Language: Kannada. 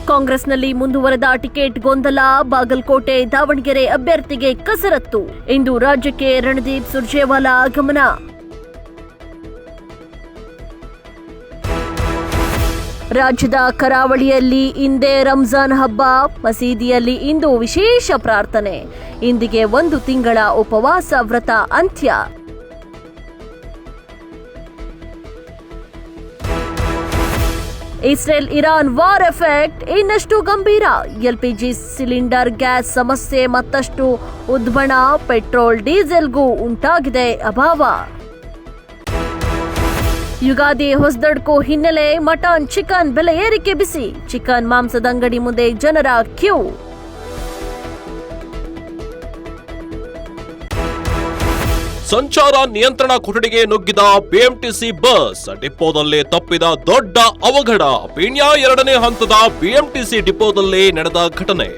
ಕಾಂಗ್ರೆಸ್ನಲ್ಲಿ ಮುಂದುವರೆದ ಟಿಕೆಟ್ ಗೊಂದಲ, ಬಾಗಲಕೋಟೆ ದಾವಣಗೆರೆ ಅಭ್ಯರ್ಥಿಗೆ ಕಸರತ್ತು. ಇಂದು ರಾಜ್ಯಕ್ಕೆ ರಣದೀಪ್ ಸುರ್ಜೇವಾಲಾ ಆಗಮನ. ರಾಜ್ಯದ ಕರಾವಳಿಯಲ್ಲಿ ಇಂದೇ ರಂಜಾನ್ ಹಬ್ಬ, ಮಸೀದಿಯಲ್ಲಿ ಇಂದು ವಿಶೇಷ ಪ್ರಾರ್ಥನೆ. ಇಂದಿಗೆ 1 ತಿಂಗಳ ಉಪವಾಸ ವ್ರತ ಅಂತ್ಯ. ಇಸ್ರೇಲ್ ಇರಾನ್ ವಾರ್ ಎಫೆಕ್ಟ್ ಇನ್ನಷ್ಟು ಗಂಭೀರ. ಎಲ್ಪಿಜಿ ಸಿಲಿಂಡರ್ ಗ್ಯಾಸ್ ಸಮಸ್ಯೆ ಮತ್ತಷ್ಟು ಉದ್ಬಣ. ಪೆಟ್ರೋಲ್ ಡೀಸೆಲ್ಗೂ ಉಂಟಾಗಿದೆ ಅಭಾವ. ಯುಗಾದಿ ಹೊಸದಡ್ಕೋ ಹಿನ್ನೆಲೆ ಮಟನ್ ಚಿಕನ್ ಬೆಲೆ ಏರಿಕೆ ಬಿಸಿ. ಚಿಕನ್ ಮಾಂಸದ ಅಂಗಡಿ ಮುಂದೆ ಜನರ ಕ್ಯೂ. ಸಂಚಾರ ನಿಯಂತ್ರಣ ಕೊಠಡಿಗೆ ನುಗ್ಗಿದ ಬಿಎಂಟಿಸಿ ಬಸ್, ಡಿಪೋದಲ್ಲಿ ತಪ್ಪಿದ ದೊಡ್ಡ ಅವಘಡ. ಪೀಣ್ಯ 2ನೇ ಹಂತದ ಬಿಎಂಟಿಸಿ ಡಿಪೋದಲ್ಲಿ ನಡೆದ ಘಟನೆ.